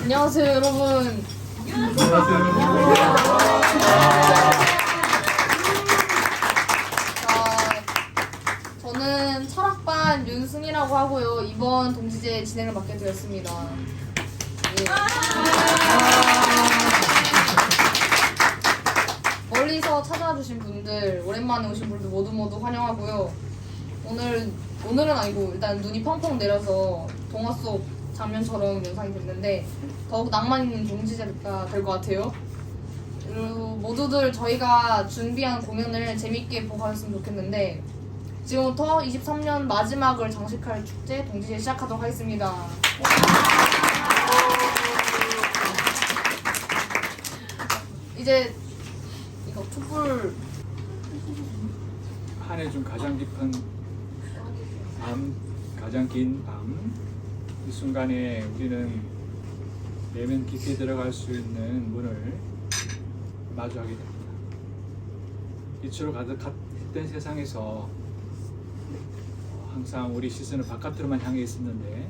안녕하세요, 여러분. 저는 철학반 윤승이라고 하고요. 이번 동지제 진행을 맡게 되었습니다. 예. 멀리서 찾아와 주신 분들, 오랜만에 오신 분들 모두 환영하고요. 오늘은 아니고 일단 눈이 펑펑 내려서 동화 속 장면처럼 영상이 됐는데 더욱 낭만 있는 동지제가 될 것 같아요. 그리고 모두들 저희가 준비한 공연을 재밌게 보고 가셨으면 좋겠는데 지금부터 23년 마지막을 장식할 축제 동지제 시작하도록 하겠습니다. 이제 이거 촛불 한 해 중 가장 깊은 밤, 가장 긴 밤, 이 순간에 우리는 내면 깊이 들어갈 수 있는 문을 마주하게 됩니다. 빛으로 가득했던 세상에서 항상 우리 시선은 바깥으로만 향해 있었는데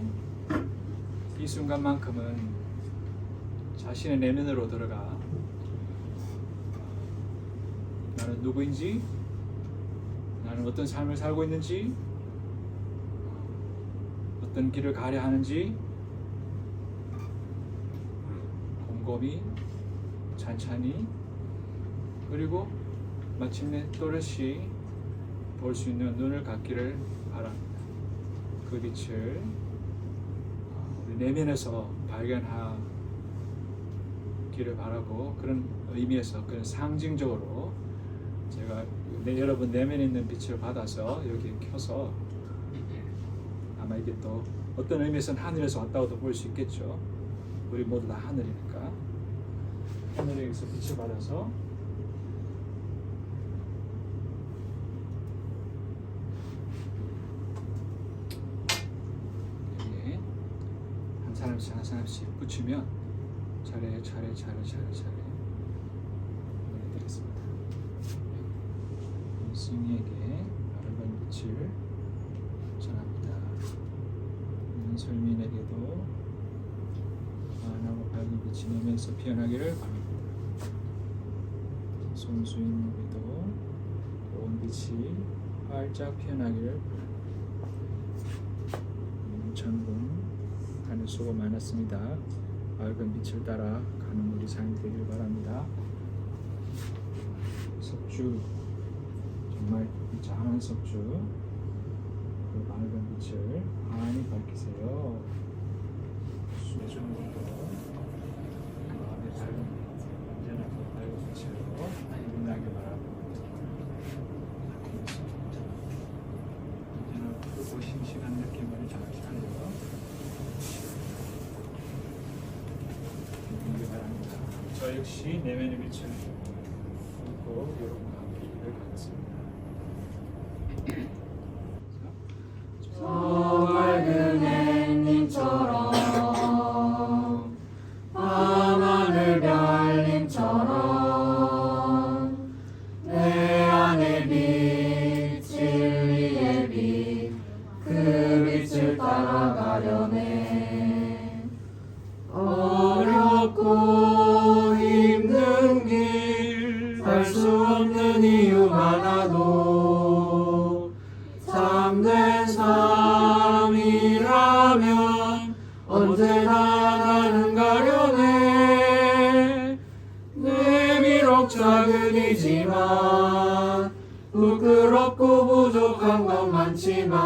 이 순간만큼은 자신의 내면으로 들어가 나는 누구인지, 나는 어떤 삶을 살고 있는지, 어떤 길을 가려 하는지 곰곰이 찬찬히 그리고 마침내 또렷이 볼 수 있는 눈을 갖기를 바랍니다. 그 빛을 우리 내면에서 발견하기를 바라고, 그런 의미에서 그런 상징적으로 제가 여러분 내면에 있는 빛을 받아서 여기 켜서 아마 이게 또 어떤 의미에서는 하늘에서 왔다고도 볼 수 있겠죠. 우리 모두 다 하늘이니까 하늘에서 빛을 받아서 여기에 한 사람씩 붙이면 차례 보내드리겠습니다. 승희에게 아름다운 빛을 전합니다. 윤설민에게도 환하고 밝은 빛이 내면서 피어나기를 바랍니다. 손수인에게도 고운 빛이 활짝 피어나기를 바랍니다. 문창군 하늘 수고 많았습니다. 밝은 빛을 따라 가는 우리 삶이 되길 바랍니다. 석주 정말 장한 석주 그 밝은 빛을 많이 밝히세요. 수중으로 마음의 밝은 언제나 그 밝은 빛으로 빛나게 바랍니다. 언제나 크고 싱싱한 느낌을 잘 살려 빛나게 바랍니다. 저 역시 내면의 빛을 품고 여러분과 함께 일을 하겠습니다. 저 밝은 햇님처럼 밤하늘 별님처럼 내 안의 빛 진리의 빛 그 빛을 따라가려네. 어렵고 힘든 길 살 수 없는 이유 많아도 참된 삶이라면 언제나 나는 가려네. 내 비록 작은이지만 부끄럽고 부족한 건 많지만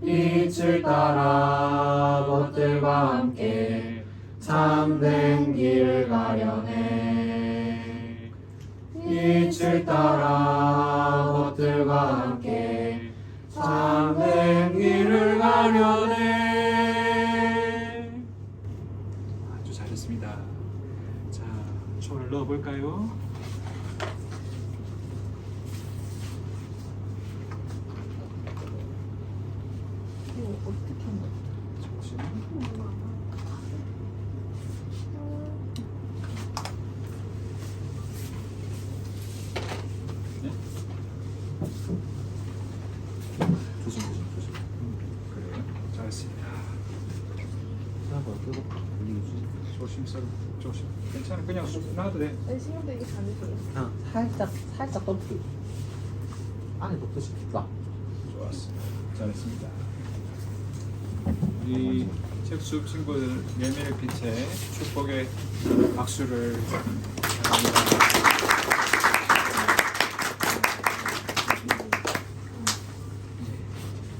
빛을 따라 벗들과 함께 참된 길을 가려네. 빛을 따라 벗들과 함께 참된 길을 가려네. 아주 잘했습니다. 자, 초를 넣어볼까요? 이거 어떻게 하는 거야? 네? 조심. 그래요. 잘했습니다. 조심. 괜찮아. 그냥 놔도 돼. 네, 신경 쓰이게 잘 드세요. 그냥 살짝 떠주세요. 안에 놓듯이 쫙. 좋았어. 잘했습니다. 우리 책수 친구들 예매의 빛에 축복의 박수를 바랍니다.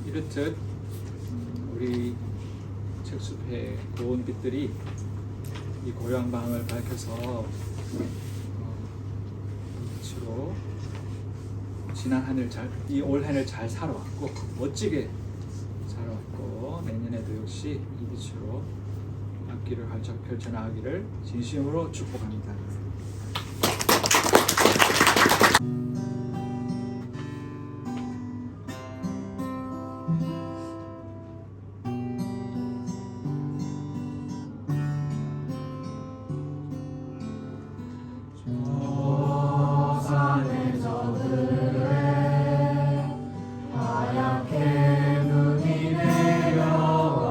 이렇듯 우리 책숲의 고운 빛들이 이 고요한 마음을 밝혀서 빛으로 지난 한 해 이 올 한 해 잘 살아왔고 멋지게 살아왔고 내년에도 역시 이 빛으로 앞길을 펼쳐나가기를 진심으로 축복합니다. 산의 저들에 하얗게 눈이 내려와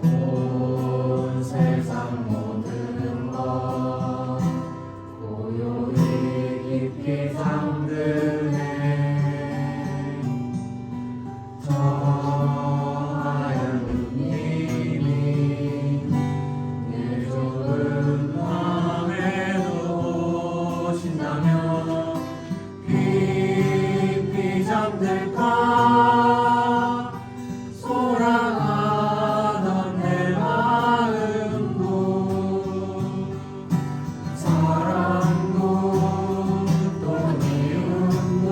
온 세상 모든 것 고요히 깊이 잠드네. 저 하얀 눈님이 내 좁은 밤에도 오신다면 깊이 잠들까. 소란하던 내 마음도 사랑도 또 미움도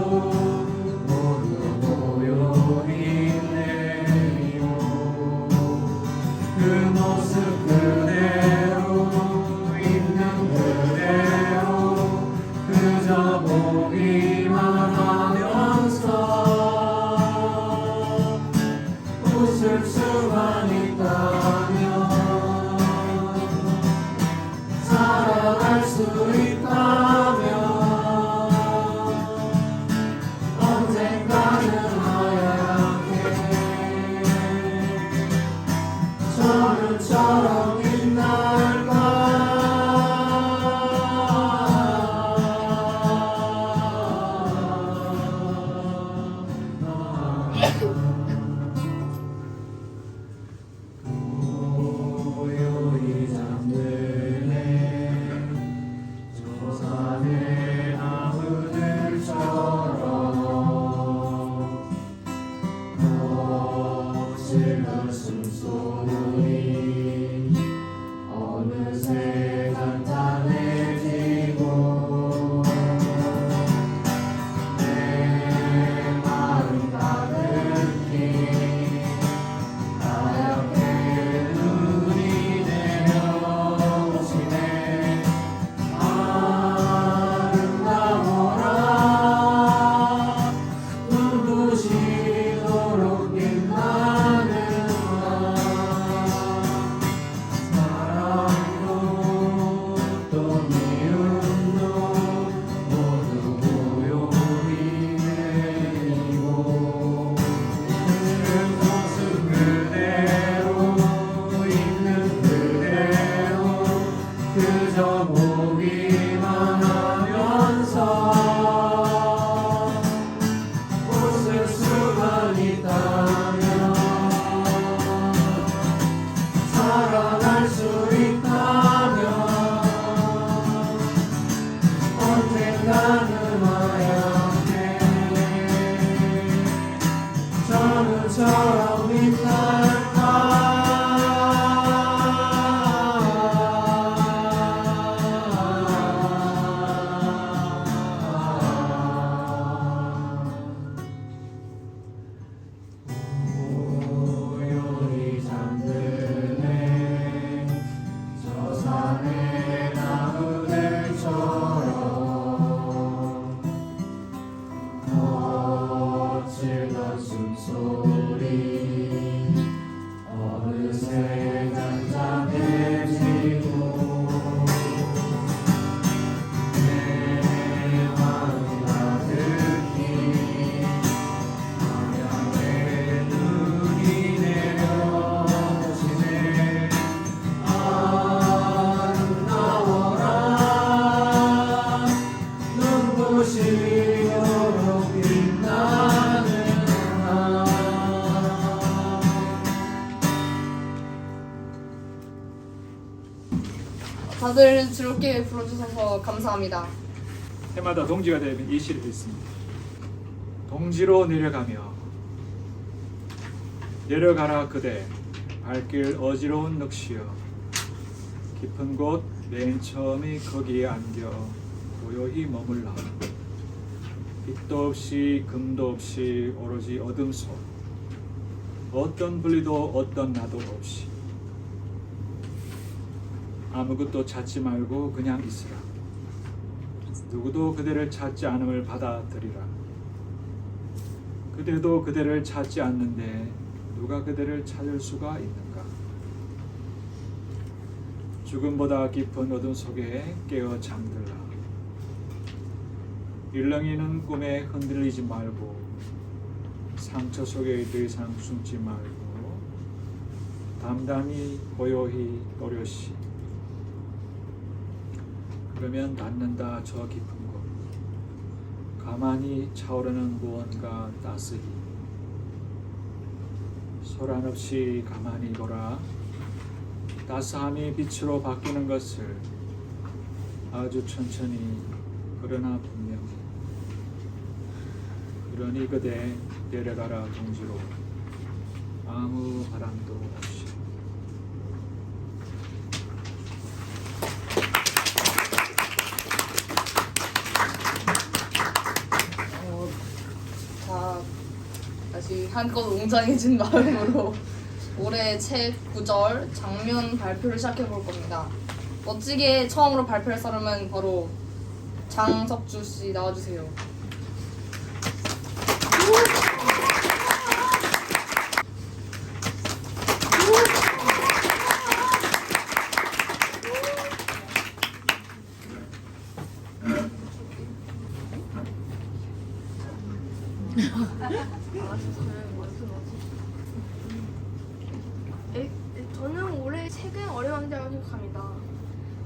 모두 고요히 내리고 그 모습 그대로 있는 그대로 그저 보기만 하면서 웃을 수만 있다면 살아갈 수 있다면 언젠가는 하얗게 저는처럼 빛날까. 고요히 잠드네. 저 산의 나무들처럼 거칠던 숨소리 어느새 잔잔해지고 내 마음 가득히 하얗게 눈이 내려오시네. 아름다워라 눈부시도록 빛나는 나. 사랑도 또 미움도 모두 고요히 내리고 그 모습 그대로 있는 그대로 그저 보기만 하면서 웃을 수만 있다면 살아갈 수 있다면 언젠가는 하얗게 저는처럼 고요히 잠드네. 저 산의 나무들처럼 거칠던 숨소리 어느새 잔잔해지고 내 마음 가득히 하얗게 눈이 내려 다들 즐겁게 불러주셔서 감사합니다. 해마다 동지가 되면 이 시를 읽습니다. 동지로 내려가며 내려가라 그대 발길 어지러운 넋이여 깊은 곳 맨 처음이 거기에 안겨 고요히 머물라 빛도 없이 금도 없이 오로지 어둠 속 어떤 분리도 어떤 나도 없이 아무것도 찾지 말고 그냥 있으라 누구도 그대를 찾지 않음을 받아들이라 그대도 그대를 찾지 않는데 누가 그대를 찾을 수가 있는가 죽음보다 깊은 어둠 속에 깨어 잠들라 일렁이는 꿈에 흔들리지 말고 상처 속에 더 이상 숨지 말고 담담히 고요히 또렷이 그러면 닿는다 저 깊은 곳 가만히 차오르는 무언가 따스히 소란 없이 가만히 보라 따스함이 빛으로 바뀌는 것을 아주 천천히 그러나 분명히 그러니 그대 내려가라 동지로 아무 바람도 없이 자, 다시 한껏 웅장해진 마음으로 올해 책 구절 장면 발표를 시작해 볼 겁니다. 멋지게 처음으로 발표할 사람은 바로 장석주 씨 나와주세요. 저는 올해 책은 어려왕자라고 생각합니다.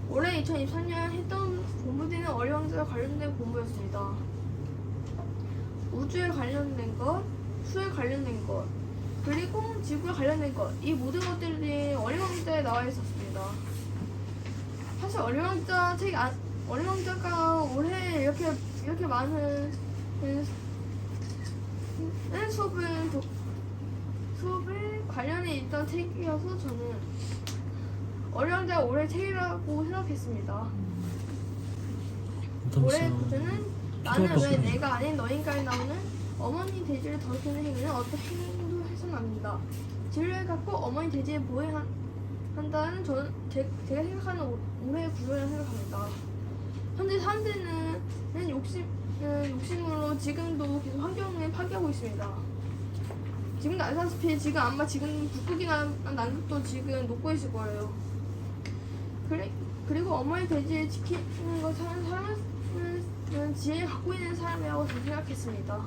올해 2023년 했던 공부들은 어려왕자와 관련된 공부였습니다. 우주에 관련된 것, 수에 관련된 것, 그리고 지구에 관련된 것, 이 모든 것들이 어려왕자에 나와 있었습니다. 사실 어려왕자가 올해 이렇게 많은 수업에 관련이 있던 책이어서 저는 어려왕자가 올해 책이라고 생각했습니다. 올해 구주는 나는 왜 내가 아닌 너인가에 나오는 어머니 돼지를 더럽히는 행위는 어떤 행위도 해서는 안 된다. 진로를 갖고 어머니 돼지에 보호한다는 저는 제가 생각하는 올해의 구조라고 생각합니다. 현재 사람들은 욕심으로 지금도 계속 환경을 파괴하고 있습니다. 지금도 알다시피 지금 북극이나 남극도 지금 녹고 있을 거예요. 그리고 어머니 돼지를 지키는 것 하는 사람은 지혜를 갖고 있는 사람이라고 저는 생각했습니다.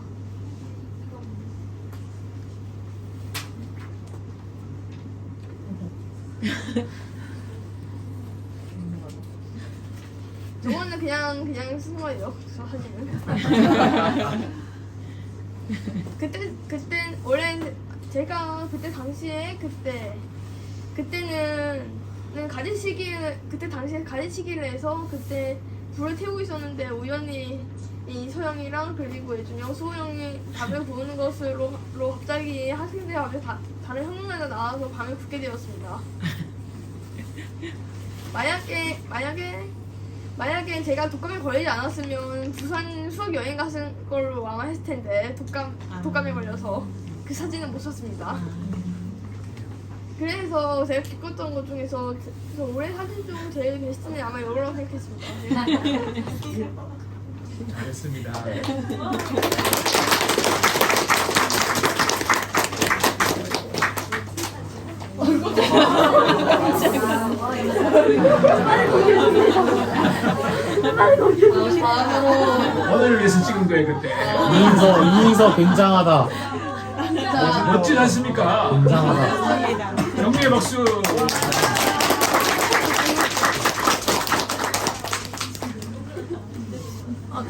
저거는 그냥 쓴 거예요. 저 사진은. 그때 원래 제가 그때 당시에 그때는 그때 당시에 가지치기를 해서 그때 불을 태우고 있었는데 우연히 이소영이랑 그리고 예준영, 수호영이 밥을 부는 것으로 갑자기 학생들이 앞에 다른 형님들이 나와서 밤을 굽게 되었습니다. 만약에 제가 독감에 걸리지 않았으면 부산 수학 여행 갔을 걸로 아마 했을 텐데 독감에 걸려서 그 사진은 못 썼습니다. 그래서 제가 겪었던 것 중에서 올해 사진 중 제일 베스트는 아마 이거라고 생각했습니다. 잘했습니다. 다음으로 오늘을 위해서 찍은 거예요 그때. 이인서 굉장하다. 멋지지 않습니까? 굉장하다. 경례의 박수.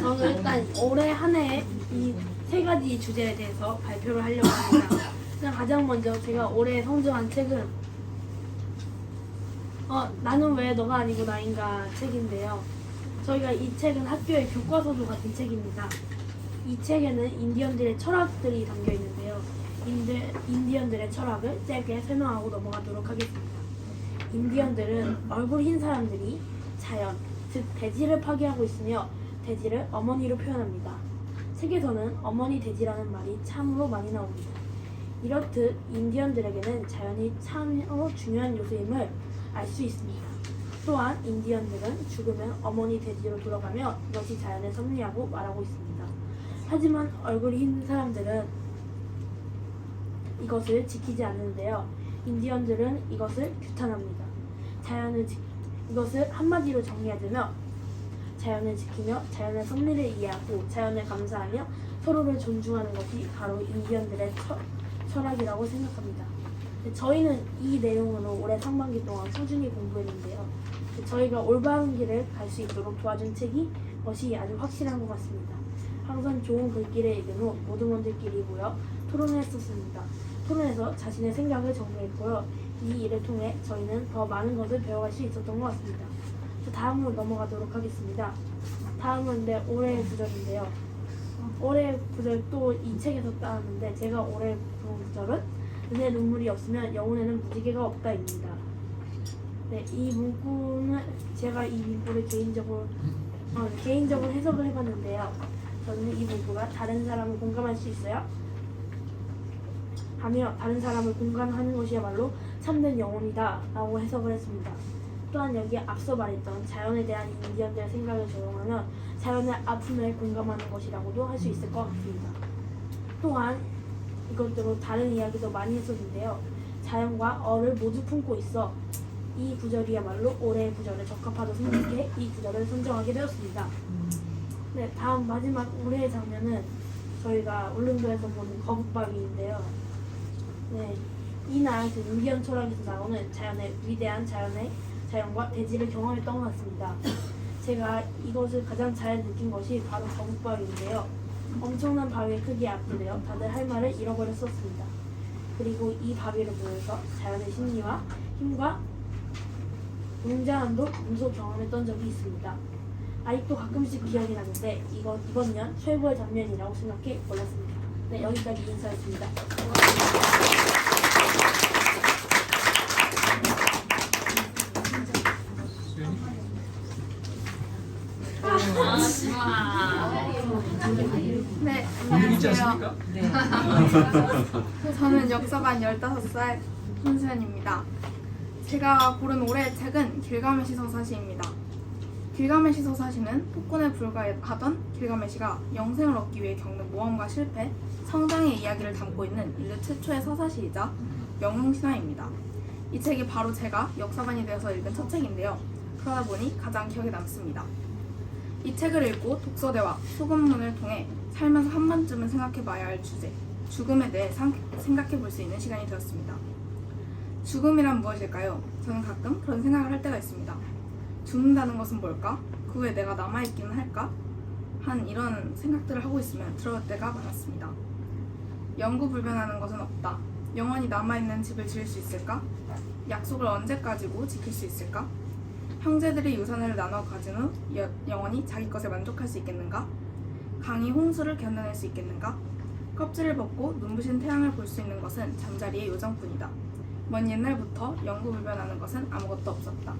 저는 일단 올해 한 해 이 세 가지 주제에 대해서 발표를 하려고 합니다. 일단 가장 먼저 제가 올해 성적한 책은 나는 왜 너가 아니고 나인가 책인데요. 저희가 이 책은 학교의 교과서도 같은 책입니다. 이 책에는 인디언들의 철학들이 담겨 있는데요. 인디언들의 철학을 짧게 설명하고 넘어가도록 하겠습니다. 인디언들은 얼굴 흰 사람들이 자연, 즉 대지를 파괴하고 있으며 대지를 어머니로 표현합니다. 책에서는 어머니 대지라는 말이 참으로 많이 나옵니다. 이렇듯 인디언들에게는 자연이 참으로 중요한 요소임을 알 수 있습니다. 또한 인디언들은 죽으면 어머니 대지로 돌아가며 이것이 자연의 섭리라고 말하고 있습니다. 하지만 얼굴이 흰 사람들은 이것을 지키지 않는데요. 인디언들은 이것을 규탄합니다. 이것을 한마디로 정리하자면 자연을 지키며 자연의 섭리를 이해하고 자연을 감사하며 서로를 존중하는 것이 바로 인디언들의 철학이라고 생각합니다. 저희는 이 내용으로 올해 상반기 동안 꾸준히 공부했는데요. 저희가 올바른 길을 갈 수 있도록 도와준 책이 것이 아주 확실한 것 같습니다. 항상 좋은 글귀를 읽은 후 모두분들끼리 모여 토론을 했었습니다. 토론에서 자신의 생각을 정리했고요. 이 일을 통해 저희는 더 많은 것을 배워갈 수 있었던 것 같습니다. 다음으로 넘어가도록 하겠습니다. 다음은 올해의 구절인데요. 올해의 구절 또 이 책에서 따왔는데 제가 올해 본 구절은 은혜 눈물이 없으면 영혼에는 무지개가 없다입니다. 네, 이 문구는 제가 이 문구를 개인적으로 해석을 해봤는데요. 저는 이 문구가 다른 사람을 공감할 수 있어요? 하며 다른 사람을 공감하는 것이야말로 참된 영혼이다 라고 해석을 했습니다. 또한 여기에 앞서 말했던 자연에 대한 인디언들의 생각을 적용하면 자연의 아픔에 공감하는 것이라고도 할 수 있을 것 같습니다. 또한 이것대로 다른 이야기도 많이 했었는데요. 자연과 어를 모두 품고 있어 이 구절이야말로 올해의 구절에 적합하다고 생각해 이 구절을 선정하게 되었습니다. 네, 다음 마지막 올해의 장면은 저희가 울릉도에서 보는 거북바위인데요. 네, 이날 그 인디언 철학에서 나오는 자연의 위대한 자연과 대지를 경험했던 것 같습니다. 제가 이것을 가장 잘 느낀 것이 바로 거북바위인데요. 엄청난 바위의 크기에 압도되어 다들 할 말을 잃어버렸었습니다. 그리고 이 바위를 보면서 자연의 심리와 힘과 웅장함도 몸소 경험했던 적이 있습니다. 아직도 가끔씩 기억이 나는데 이번 년 최고의 장면이라고 생각해 골랐습니다. 네, 여기까지 인사했습니다. 네, 분위기 있지 안녕하세요. 않습니까? 저는 역사반 15살 손수연입니다. 제가 고른 올해의 책은 길가메시 서사시입니다. 길가메시 서사시는 폭군에 불과하던 길가메시가 영생을 얻기 위해 겪는 모험과 실패, 성장의 이야기를 담고 있는 인류 최초의 서사시이자 영웅신화입니다. 이 책이 바로 제가 역사반이 되어서 읽은 첫 책인데요. 그러다 보니 가장 기억에 남습니다. 이 책을 읽고 독서대화, 소금문을 통해 살면서 한 번쯤은 생각해봐야 할 주제, 죽음에 대해 생각해볼 수 있는 시간이 되었습니다. 죽음이란 무엇일까요? 저는 가끔 그런 생각을 할 때가 있습니다. 죽는다는 것은 뭘까? 그 후에 내가 남아있기는 할까? 한 이런 생각들을 하고 있으면 들어올 때가 많았습니다. 영구불변하는 것은 없다. 영원히 남아있는 집을 지을 수 있을까? 약속을 언제까지고 지킬 수 있을까? 형제들이 유산을 나눠 가진 후 영원히 자기 것에 만족할 수 있겠는가? 강이 홍수를 견뎌낼 수 있겠는가? 껍질을 벗고 눈부신 태양을 볼 수 있는 것은 잠자리의 요정뿐이다. 먼 옛날부터 영구불변하는 것은 아무것도 없었다.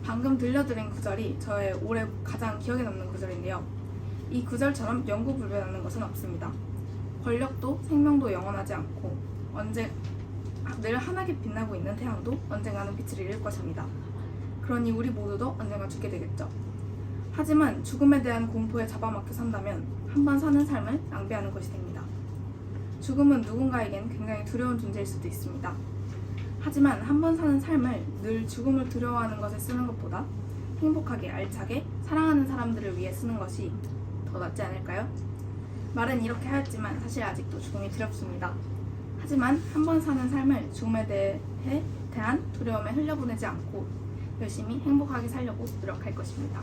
방금 들려드린 구절이 저의 올해 가장 기억에 남는 구절인데요. 이 구절처럼 영구불변하는 것은 없습니다. 권력도 생명도 영원하지 않고 늘 환하게 빛나고 있는 태양도 언젠가는 빛을 잃을 것입니다. 그러니 우리 모두도 언젠가 죽게 되겠죠. 하지만 죽음에 대한 공포에 잡아먹혀 산다면 한 번 사는 삶을 낭비하는 것이 됩니다. 죽음은 누군가에겐 굉장히 두려운 존재일 수도 있습니다. 하지만 한 번 사는 삶을 늘 죽음을 두려워하는 것에 쓰는 것보다 행복하게 알차게 사랑하는 사람들을 위해 쓰는 것이 더 낫지 않을까요? 말은 이렇게 하였지만 사실 아직도 죽음이 두렵습니다. 하지만 한 번 사는 삶을 죽음에 대한 두려움에 흘려보내지 않고 열심히 행복하게 살려고 노력할 것입니다.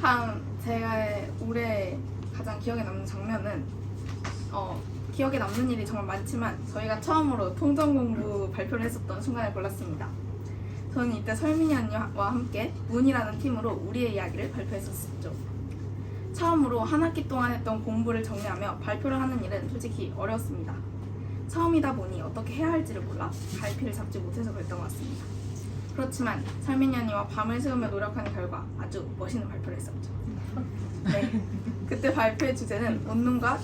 다음 제가 올해 가장 기억에 남는 장면은 기억에 남는 일이 정말 많지만 저희가 처음으로 통전 공부 발표를 했었던 순간을 골랐습니다. 저는 이때 설민이 언니와 함께 문이라는 팀으로 우리의 이야기를 발표했었죠. 처음으로 한 학기 동안 했던 공부를 정리하며 발표를 하는 일은 솔직히 어려웠습니다. 처음이다 보니 어떻게 해야 할지를 몰라 갈피를 잡지 못해서 그랬던 것 같습니다. 그렇지만 설민이 언니와 밤을 새우며 노력하는 결과 아주 멋있는 발표를 했었죠. 네, 그때 발표의 주제는 온눈과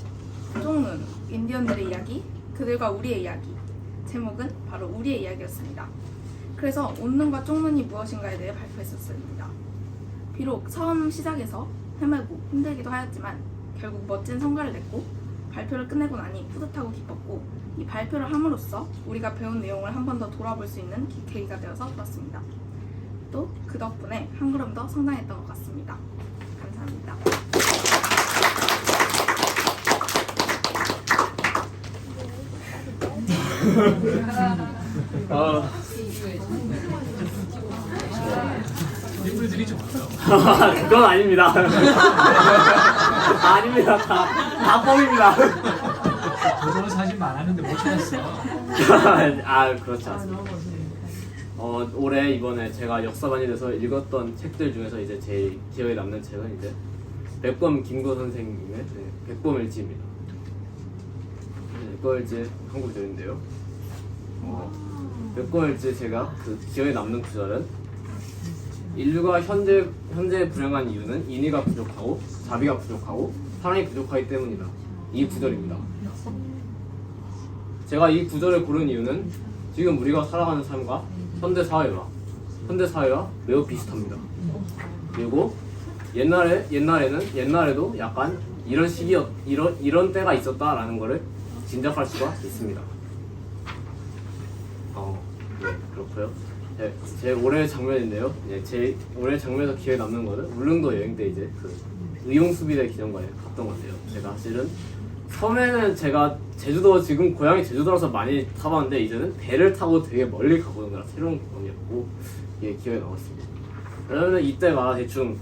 쪽눈, 인디언들의 이야기, 그들과 우리의 이야기. 제목은 바로 우리의 이야기였습니다. 그래서 온눈과 쪽눈이 무엇인가에 대해 발표했었습니다. 비록 처음 시작에서 헤매고 힘들기도 하였지만 결국 멋진 성과를 냈고 발표를 끝내고 나니 뿌듯하고 기뻤고 이 발표를 함으로써 우리가 배운 내용을 한 번 더 돌아볼 수 있는 계기가 되어서 좋았습니다. 또 그 덕분에 한 걸음 더 성장했던 것 같습니다. 감사합니다. 인물들이 좀 어때요? 그건 아닙니다. 아닙니다. 다 뻥입니다. 저도 사실 많았는데 못 찾았어. 아, 그렇지 않습니다. 올해 이번에 제가 역사반이 돼서 읽었던 책들 중에서 이제 제일 기억에 남는 책은 이제 백범 김구 선생님의 백범일지입니다. 백범일지 한국절인데요. 백범일지 제가 그 기억에 남는 구절은 인류가 현재 불행한 이유는 인의가 부족하고 자비가 부족하고 사랑이 부족하기 때문이다. 이 구절입니다. 제가 이 구절을 고른 이유는 지금 우리가 살아가는 삶과 현대 사회와 매우 비슷합니다. 그리고 옛날에도 약간 이런 때가 있었다라는 것을 짐작할 수가 있습니다. 네, 그렇고요. 제 올해 장면인데요. 제 올해 장면에서 기억에 남는 거는 울릉도 여행 때 이제 그 의용수비대 기념관에 갔던 건데요. 제가 사실은 처음에는 제가 제주도, 지금 고향이 제주도라서 많이 타봤는데 이제는 배를 타고 되게 멀리 가보는 거라 새로운 경험이었고 이게 기억에 남았습니다. 왜냐면 이때가 대충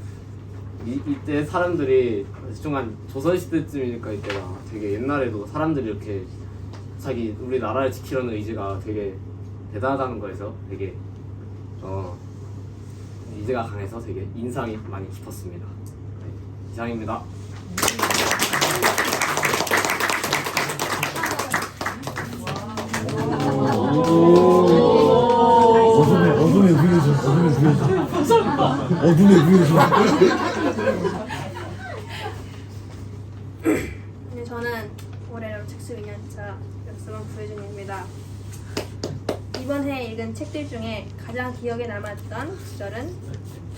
이때 사람들이 대충 한 조선시대쯤이니까 이때가 되게 옛날에도 사람들이 이렇게 자기 우리 나라를 지키려는 의지가 되게 대단하다는 거에서 되게 의지가 강해서 되게 인상이 많이 깊었습니다. 네, 이상입니다. 어둠의 위에서 어둠의 위에서 네, 저는 올해 롤책수 2년차 역사반 부혜준입니다. 이번 해 읽은 책들 중에 가장 기억에 남았던 구절은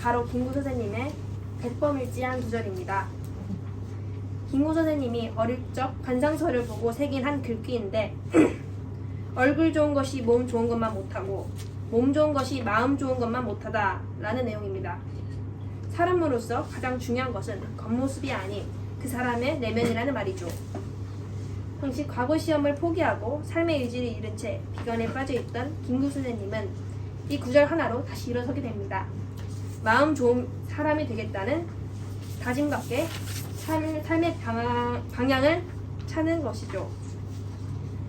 바로 김구 선생님의 백범일지 한 구절입니다. 김구 선생님이 어릴 적 관상서를 보고 새긴 한 글귀인데 얼굴 좋은 것이 몸 좋은 것만 못하고 몸 좋은 것이 마음 좋은 것만 못하다 라는 내용입니다. 사람으로서 가장 중요한 것은 겉모습이 아닌 그 사람의 내면이라는 말이죠. 당시 과거 시험을 포기하고 삶의 의지를 잃은 채 비관에 빠져있던 김구 선생님은 이 구절 하나로 다시 일어서게 됩니다. 마음 좋은 사람이 되겠다는 다짐답게 삶의 방향을 찾는 것이죠.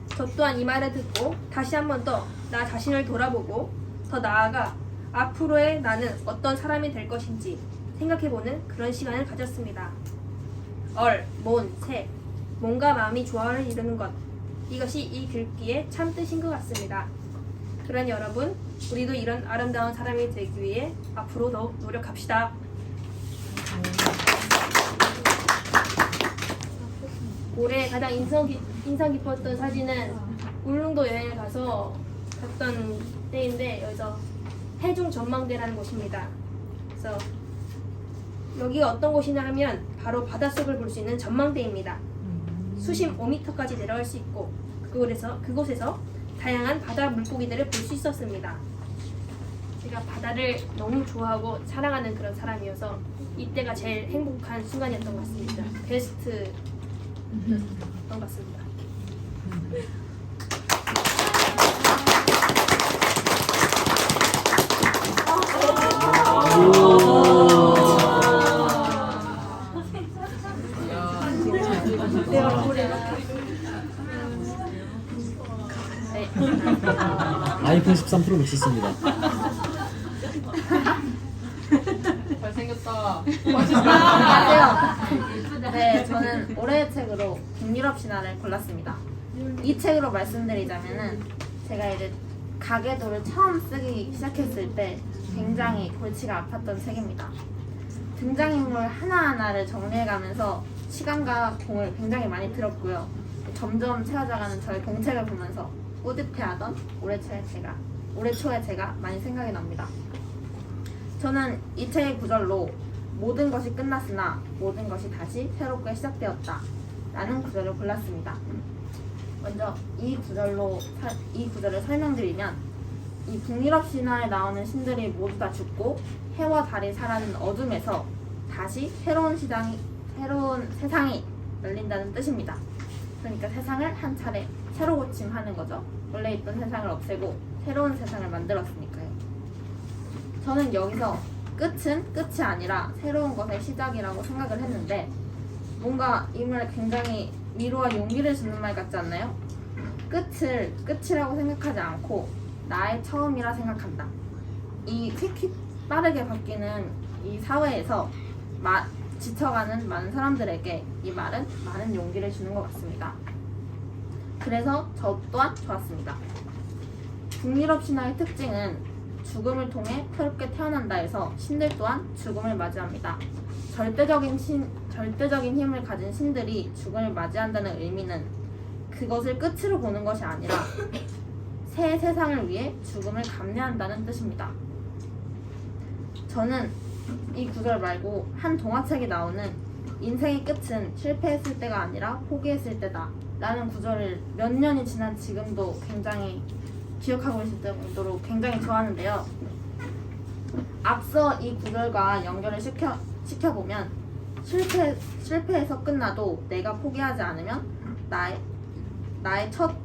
저 또한 이 말을 듣고 다시 한 번 더 나 자신을 돌아보고 더 나아가 앞으로의 나는 어떤 사람이 될 것인지 생각해보는 그런 시간을 가졌습니다. 새, 몸과 마음이 조화를 이루는 것, 이것이 이 글귀의 참 뜻인 것 같습니다. 그러니 여러분, 우리도 이런 아름다운 사람이 되기 위해 앞으로 더욱 노력합시다. 올해 가장 인상 깊었던 사진은 울릉도 여행을 가서 갔던 때인데 여기서 해중 전망대라는 곳입니다. 그래서 여기가 어떤 곳이냐 하면 바로 바닷속을 볼 수 있는 전망대입니다. 수심 5m까지 내려갈 수 있고 그곳에서 다양한 바다 물고기들을 볼 수 있었습니다. 제가 바다를 너무 좋아하고 사랑하는 그런 사람이어서 이때가 제일 행복한 순간이었던 것 같습니다. 베스트였던 것 같습니다. 아이폰 13 프로 맥스 씁니다. 잘생겼다. 안녕하세요. 네, 저는 올해의 책으로 북유럽 신화를 골랐습니다. 이 책으로 말씀드리자면은 제가 이제 가계도를 처음 쓰기 시작했을 때 굉장히 골치가 아팠던 책입니다. 등장인물 하나하나를 정리해가면서 시간과 공을 굉장히 많이 들었고요. 점점 채워져가는 저의 공책을 보면서 뿌듯해하던 올해 초에 제가 많이 생각이 납니다. 저는 이 책의 구절로 모든 것이 끝났으나 모든 것이 다시 새롭게 시작되었다 라는 구절을 골랐습니다. 먼저 이 구절을 설명드리면 이 북유럽 신화에 나오는 신들이 모두 다 죽고 해와 달이 사라진 어둠에서 다시 새로운 세상이 열린다는 뜻입니다. 그러니까 세상을 한 차례 새로 고침하는 거죠. 원래 있던 세상을 없애고 새로운 세상을 만들었으니까요. 저는 여기서 끝은 끝이 아니라 새로운 것의 시작이라고 생각을 했는데 뭔가 이 말 굉장히 위로와 용기를 주는 말 같지 않나요? 끝을 끝이라고 생각하지 않고 나의 처음이라 생각한다. 이 퀵 빠르게 바뀌는 이 사회에서 지쳐가는 많은 사람들에게 이 말은 많은 용기를 주는 것 같습니다. 그래서 저 또한 좋았습니다. 북유럽 신화의 특징은 죽음을 통해 새롭게 태어난다 해서 신들 또한 죽음을 맞이합니다. 절대적인 힘을 가진 신들이 죽음을 맞이한다는 의미는 그것을 끝으로 보는 것이 아니라 새 세상을 위해 죽음을 감내한다는 뜻입니다. 저는 이 구절 말고 한 동화책에 나오는 인생의 끝은 실패했을 때가 아니라 포기했을 때다 라는 구절을 몇 년이 지난 지금도 굉장히 기억하고 있을 정도로 굉장히 좋아하는데요. 앞서 이 구절과 연결을 시켜보면 실패해서 끝나도 내가 포기하지 않으면 나의 첫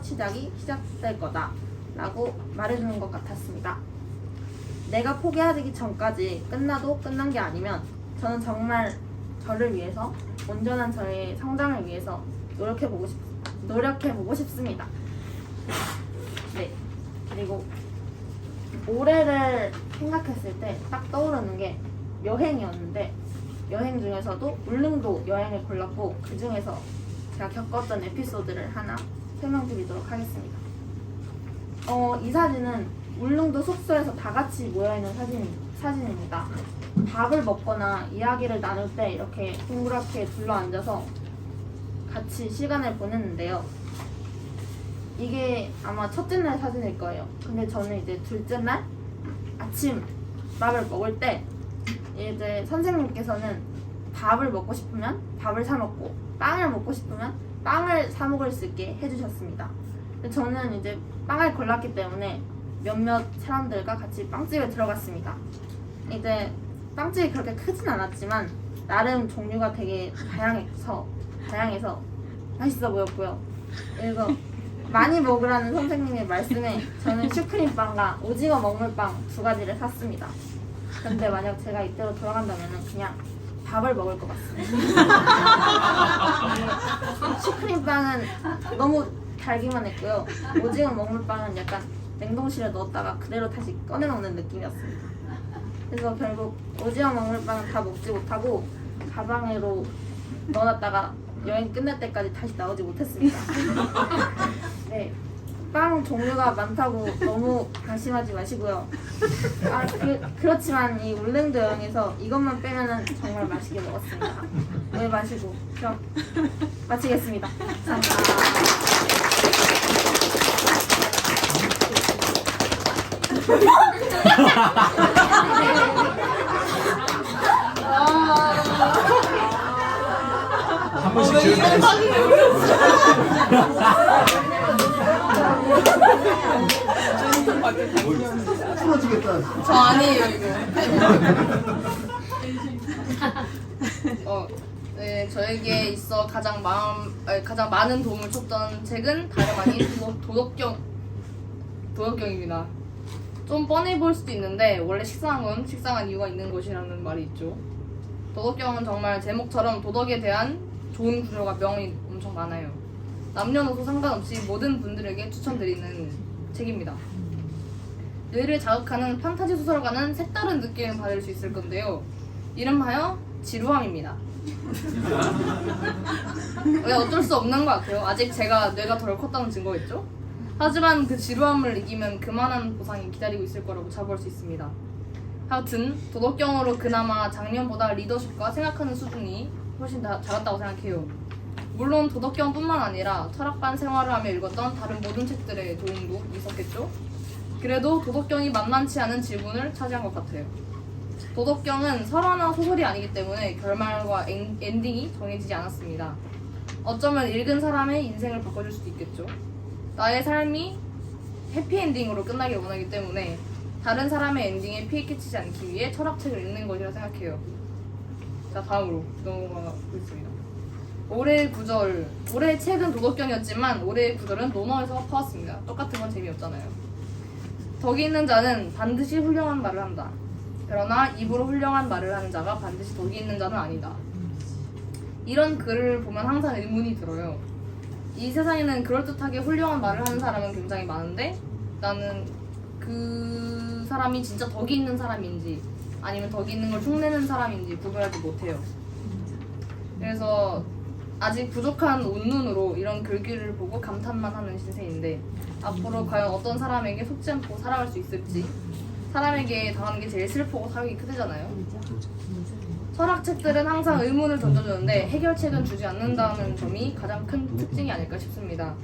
시작이 시작될 거다 라고 말해주는 것 같았습니다. 내가 포기하기 전까지 끝나도 끝난 게 아니면 저는 정말 저를 위해서 온전한 저의 성장을 위해서 노력해보고 싶습니다. 네, 그리고 올해를 생각했을 때 딱 떠오르는 게 여행이었는데 여행 중에서도 울릉도 여행을 골랐고 그 중에서 제가 겪었던 에피소드를 하나 설명드리도록 하겠습니다. 이 사진은 울릉도 숙소에서 다 같이 모여있는 사진입니다. 밥을 먹거나 이야기를 나눌 때 이렇게 동그랗게 둘러앉아서 같이 시간을 보냈는데요. 이게 아마 첫째 날 사진일 거예요. 근데 저는 이제 둘째 날 아침 밥을 먹을 때 이제 선생님께서는 밥을 먹고 싶으면 밥을 사 먹고 빵을 먹고 싶으면 빵을 사 먹을 수 있게 해주셨습니다. 근데 저는 이제 빵을 골랐기 때문에 몇몇 사람들과 같이 빵집에 들어갔습니다. 이제 빵집이 그렇게 크진 않았지만 나름 종류가 되게 다양해서 맛있어 보였고요. 그래서 많이 먹으라는 선생님의 말씀에 저는 슈크림빵과 오징어 먹물빵 2가지를 샀습니다. 근데 만약 제가 이때로 돌아간다면 그냥 밥을 먹을 것 같습니다. 슈크림빵은 너무 달기만 했고요. 오징어 먹물빵은 약간 냉동실에 넣었다가 그대로 다시 꺼내 먹는 느낌이었습니다. 그래서 결국 오징어 먹물빵은 다 먹지 못하고 가방으로 넣어놨다가 여행 끝날 때까지 다시 나오지 못했습니다. 네, 빵 종류가 많다고 너무 방심하지 마시고요. 그렇지만 이 울릉도 여행에서 이것만 빼면은 정말 맛있게 먹었습니다. 오해 마시고 그럼 마치겠습니다. 감사합니다. 한 번씩 질문해. 풀어지겠다. 저 아니에요 이거. 네, 저에게 있어 가장 많은 도움을 줬던 책은 다름 아닌 도덕경입니다. 좀 뻔해 보일 수도 있는데 원래 식상한 이유가 있는 것이라는 말이 있죠. 도덕경은 정말 제목처럼 도덕에 대한 좋은 구조가 명이 엄청 많아요. 남녀노소 상관없이 모든 분들에게 추천드리는 책입니다. 뇌를 자극하는 판타지 소설과는 색다른 느낌을 받을 수 있을 건데요. 이름하여 지루함입니다. 왜 어쩔 수 없는 것 같아요. 아직 제가 뇌가 덜 컸다는 증거겠죠? 하지만 그 지루함을 이기면 그만한 보상이 기다리고 있을 거라고 자부할 수 있습니다. 하여튼 도덕경으로 그나마 작년보다 리더십과 생각하는 수준이 훨씬 잘했다고 생각해요. 물론 도덕경뿐만 아니라 철학반 생활을 하며 읽었던 다른 모든 책들의 도움도 있었겠죠? 그래도 도덕경이 만만치 않은 지분을 차지한 것 같아요. 도덕경은 설화나 소설이 아니기 때문에 결말과 엔딩이 정해지지 않았습니다. 어쩌면 읽은 사람의 인생을 바꿔줄 수도 있겠죠. 나의 삶이 해피엔딩으로 끝나길 원하기 때문에 다른 사람의 엔딩에 피해 끼치지 않기 위해 철학책을 읽는 것이라 생각해요. 자, 다음으로 넘어가겠습니다. 올해의 구절. 올해의 책은 도덕경이었지만 올해의 구절은 논어에서 퍼왔습니다. 똑같은 건 재미없잖아요. 덕이 있는 자는 반드시 훌륭한 말을 한다. 그러나 입으로 훌륭한 말을 하는 자가 반드시 덕이 있는 자는 아니다. 이런 글을 보면 항상 의문이 들어요. 이 세상에는 그럴듯하게 훌륭한 말을 하는 사람은 굉장히 많은데 나는 그 사람이 진짜 덕이 있는 사람인지 아니면 덕이 있는 걸 흉내는 사람인지 구별하지 못해요. 그래서 아직 부족한 온눈으로 이런 글귀를 보고 감탄만 하는 신세인데 앞으로 과연 어떤 사람에게 속지 않고 살아갈 수 있을지. 사람에게 당하는 게 제일 슬프고 타격이 크대잖아요. 철학책들은 항상 의문을 던져주는데 해결책은 주지 않는다는 점이 가장 큰 특징이 아닐까 싶습니다.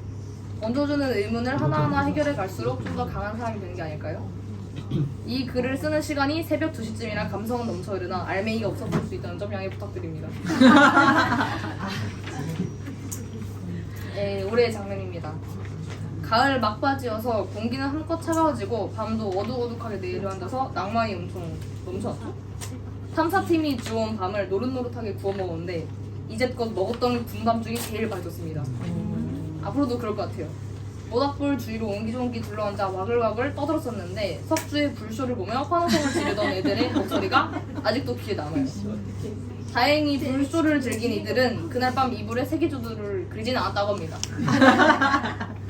던져주는 의문을 하나하나 해결해 갈수록 좀 더 강한 사람이 되는 게 아닐까요? 이 글을 쓰는 시간이 새벽 2시쯤이라 감성은 넘쳐 흐르나 알맹이가 없어 보일 수 있다는 점 양해 부탁드립니다. 네, 올해의 장면입니다. 가을 막바지여서 공기는 한껏 차가워지고 밤도 어둑어둑하게 내려앉아서 낭만이 엄청 넘쳐났죠. 탐사팀이 주워온 밤을 노릇노릇하게 구워 먹었는데 이제껏 먹었던 군밤 중에 제일 맛있었습니다. 앞으로도 그럴 것 같아요. 모닥불 주위로 옹기종기 둘러앉아 와글와글 떠들었었는데 석주의 불쇼를 보며 환호성을 지르던 애들의 목소리가 아직도 귀에 남아요. 다행히 불쇼를 즐긴 이들은 그날 밤 이불에 세기주들을 그리진 않았다고 합니다.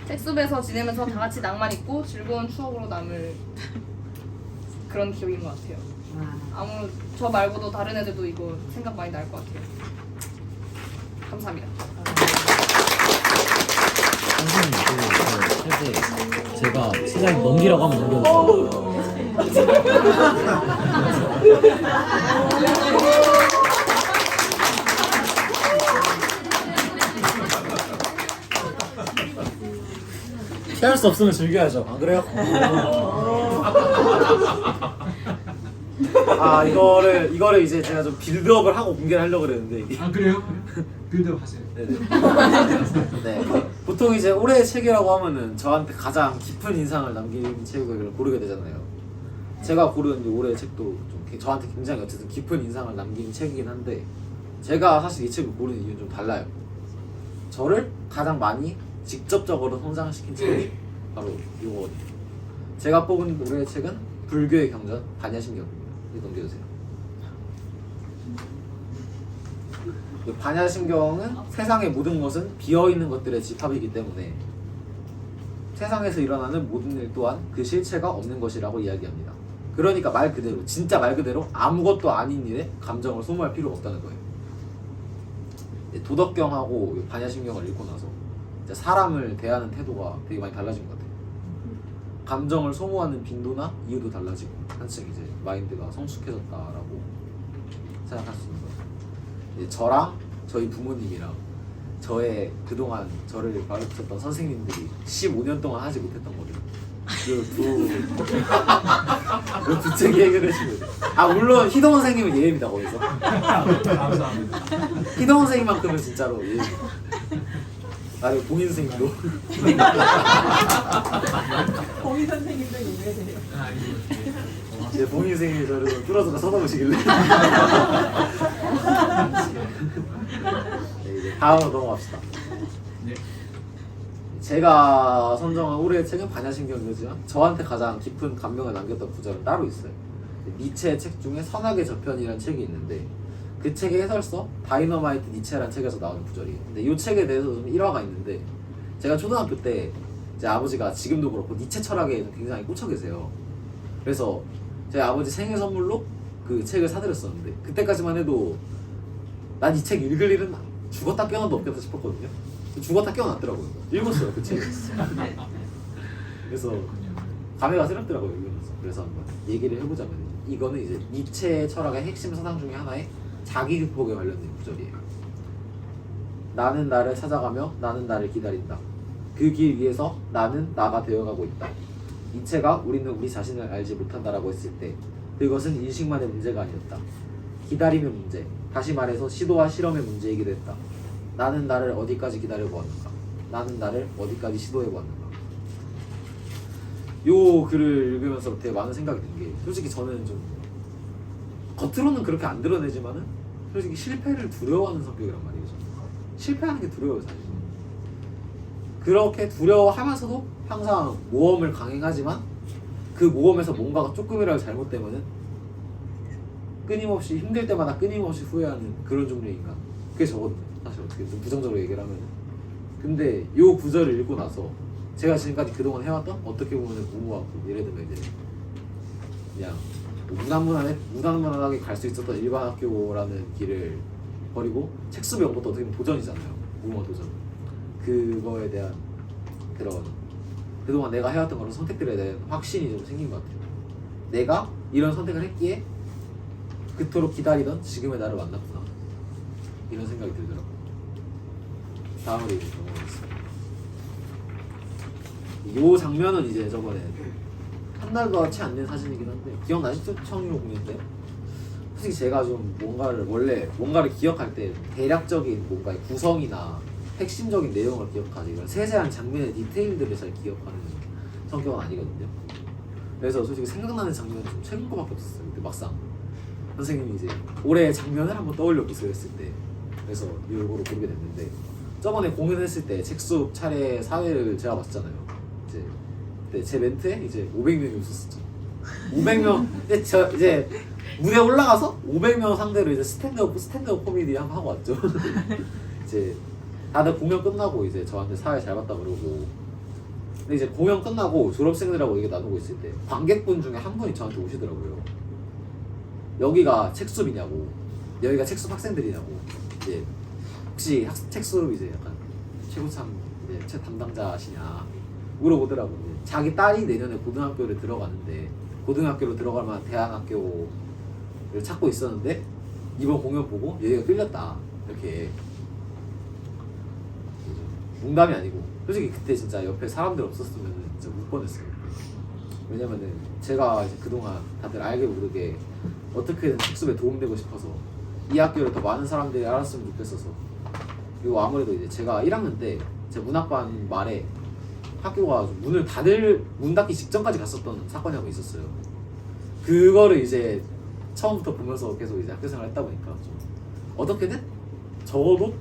책숲에서 지내면서 다 같이 낭만 있고 즐거운 추억으로 남을 그런 기억인 것 같아요. 저 말고도 다른 애들도 이거 생각 많이 날 것 같아요. 감사합니다. 선생님 그 책에 제가 시장에 넘기라고 하면 넘겨주세요. 피할 수 없으면 즐겨야죠. 안 그래요? 아 이거를 이제 제가 좀 빌드업을 하고 공개를 하려고 그랬는데 이게. 아 그래요? 빌드업 하세요. 네네. 네. 보통 이제 올해의 책이라고 하면은 저한테 가장 깊은 인상을 남긴 책을 고르게 되잖아요. 제가 고른 이제 올해의 책도 좀 저한테 굉장히 어쨌든 깊은 인상을 남긴 책이긴 한데 제가 사실 이 책을 고른 이유는 좀 달라요. 저를 가장 많이 직접적으로 성장시킨 책이 바로 이거거든요. 제가 뽑은 올해의 책은 불교의 경전 반야심경입니다. 이거 넘겨주세요. 반야심경은 세상의 모든 것은 비어있는 것들의 집합이기 때문에 세상에서 일어나는 모든 일 또한 그 실체가 없는 것이라고 이야기합니다. 그러니까 말 그대로 진짜 말 그대로 아무것도 아닌 일에 감정을 소모할 필요가 없다는 거예요. 도덕경하고 반야심경을 읽고 나서 사람을 대하는 태도가 되게 많이 달라진 것 같아요. 감정을 소모하는 빈도나 이유도 달라지고 한층 이제 마인드가 성숙해졌다라고 생각할 수 있는 거예요. 저랑 저희 부모님이랑 저의 그동안 저를 가르쳤던 선생님들이 15년 동안 하지 못했던 거를 그 두 책이 해결해 주거든요. 아 물론 희동 선생님은 예입니다 거기서. 감사합니다. 희동 선생님만큼은 진짜로 예입니다. 아 그리고 봉인 선생님도. 봉인 선생님도 예외세요. 제 봉인 선생님이 저를 좀 뚫어서 쳐다보시길래. 네, 이제 다음으로 넘어갑시다. 네. 제가 선정한 올해의 책은 반야심경이지만 저한테 가장 깊은 감명을 남겼던 구절은 따로 있어요. 니체의 책 중에 선악의 저편이라는 책이 있는데 그 책의 해설서 다이너마이트 니체라는 책에서 나오는 구절이에요. 근데 이 책에 대해서 좀 일화가 있는데 제가 초등학교 때 제 아버지가 지금도 그렇고 니체 철학에 굉장히 꽂혀 계세요. 그래서 제 아버지 생일 선물로 그 책을 사드렸었는데 그때까지만 해도 난 이 책 읽을 일은 죽었다 깨어나도 없겠다 싶었거든요. 죽었다 깨어났더라고요. 읽었어요 그 책을. 그래서 감회가 새롭더라고요 읽으면서. 그래서 한번 얘기를 해보자면 이거는 이제 니체 철학의 핵심 사상 중에 하나의 자기 극복에 관련된 구절이에요. 나는 나를 찾아가며 나는 나를 기다린다. 그 길 위에서 나는 나가 되어가고 있다. 니체가 우리는 우리 자신을 알지 못한다라고 했을 때 그것은 인식만의 문제가 아니었다. 기다림의 문제, 다시 말해서 시도와 실험의 문제이기도 했다. 나는 나를 어디까지 기다려보았는가? 나는 나를 어디까지 시도해보았는가? 요 글을 읽으면서 되게 많은 생각이 든 게 솔직히 저는 좀 겉으로는 그렇게 안 드러내지만은 솔직히 실패를 두려워하는 성격이란 말이에요. 저는. 실패하는 게 두려워요 사실. 그렇게 두려워하면서도 항상 모험을 강행하지만 그 모험에서 뭔가가 조금이라도 잘못되면은 끊임없이 힘들 때마다 끊임없이 후회하는 그런 종류의 인간. 그게 저거든요. 사실 어떻게 좀 부정적으로 얘기를 하면. 근데 요 구절을 읽고 나서 제가 지금까지 그동안 해왔던 어떻게 보면 무모하고 예를 들면 이제 그냥 무난무난하게 갈 수 있었던 일반 학교라는 길을 버리고 책수 배운 것도 어떻게 보면 도전이잖아요. 무모한 도전. 그거에 대한 그런 그동안 내가 해왔던 그런 선택들에 대한 확신이 좀 생긴 것 같아요. 내가 이런 선택을 했기에 그토록 기다리던 지금의 나를 만났구나 이런 생각이 들더라고요. 다음으로 이제 넘어가겠습니다. 이 장면은 이제 저번에 한 달도 채 안 된 사진이긴 한데 기억나시죠? 청룡 공연 때? 솔직히 제가 좀 뭔가를 기억할 때 대략적인 뭔가의 구성이나 핵심적인 내용을 기억하지 이런 세세한 장면의 디테일들을 잘 기억하는 성격은 아니거든요. 그래서 솔직히 생각나는 장면은 좀 최근 거밖에 없었어요. 근데 막상 선생님이 이제 올해의 장면을 한번 떠올려 보세요 했을 때 그래서 이거로 고르게 됐는데 저번에 공연했을 때 책수 차례 사회를 제가 봤잖아요. 이제 그때 제 멘트에 이제 500명이 웃었었죠. 500명 이제 무대에 올라가서 500명 상대로 이제 스탠드업 코미디 한번 하고 왔죠. 이제 다들 공연 끝나고 이제 저한테 사회 잘 봤다 그러고 근데 이제 공연 끝나고 졸업생들하고 얘기 나누고 있을 때 관객분 중에 한 분이 저한테 오시더라고요. 여기가 책수이냐고 여기가 책수 학생들이냐고 이제 혹시 책수 이제 약간 최고참 이제 책 담당자시냐 물어보더라고요. 자기 딸이 내년에 고등학교를 들어가는데 고등학교로 들어갈 만한 대안학교를 찾고 있었는데 이번 공연 보고 여기가 끌렸다 이렇게. 농담이 아니고 솔직히 그때 진짜 옆에 사람들 없었으면 진짜 울 뻔했어요. 왜냐면은 제가 이제 그동안 다들 알게 모르게 어떻게든 책수에 도움되고 싶어서 이 학교를 더 많은 사람들이 알았으면 좋겠어서 그리고 아무래도 이제 제가 1학년 때 제 문학반 말에 학교가 문 닫기 직전까지 갔었던 사건이 한번 있었어요. 그거를 이제 처음부터 보면서 계속 이제 학교 생활을 했다 보니까 좀 어떻게든 적어도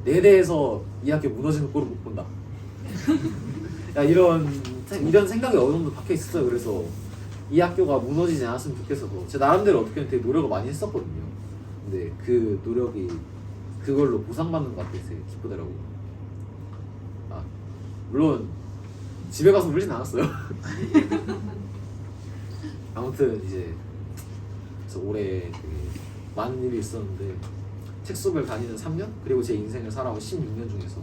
내 대해서 이 학교 무너지는 꼴을 못 본다. 야, 이런 생각이 어느 정도 박혀 있었어요. 그래서 이 학교가 무너지지 않았으면 좋겠어서 제 나름대로 어떻게든 되게 노력을 많이 했었거든요. 근데 그 노력이 그걸로 보상받는 것 같아서 되게 기쁘더라고요. 물론 집에 가서 울진 않았어요. 아무튼 이제 그래서 올해 되게 많은 일이 있었는데 책수를 다니는 3년 그리고 제 인생을 살아온 16년 중에서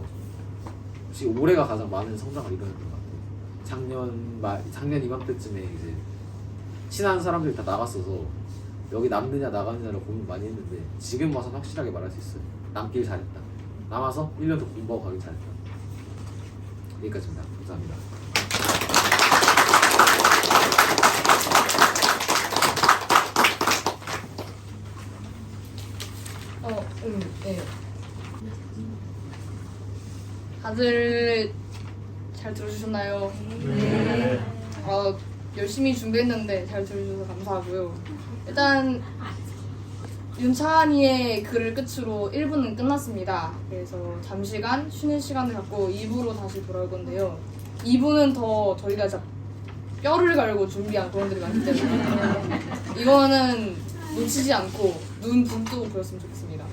혹시 올해가 가장 많은 성장을 이뤄냈던 것 같아요. 작년 이맘때쯤에 이제 친한 사람들이 다 나갔어서 여기 남느냐 나가느냐를 고민 많이 했는데 지금 와서 확실하게 말할 수 있어요. 남길 잘했다. 남아서 1년 더 공부하고 가길 잘했다. 여기까지입니다. 감사합니다. 네. 다들 잘 들어주셨나요? 네. 열심히 준비했는데 잘 들어주셔서 감사하고요. 일단 윤찬이의 글을 끝으로 1부는 끝났습니다. 그래서 잠시간 쉬는 시간을 갖고 2부로 다시 돌아올 건데요. 2부는 더 저희가 진짜 뼈를 갈고 준비한 그런들이 많기 때문에 이거는 놓치지 않고 눈 붕 뜨고 보였으면 좋겠습니다.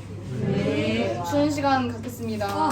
네. 쉬는 시간 갖겠습니다.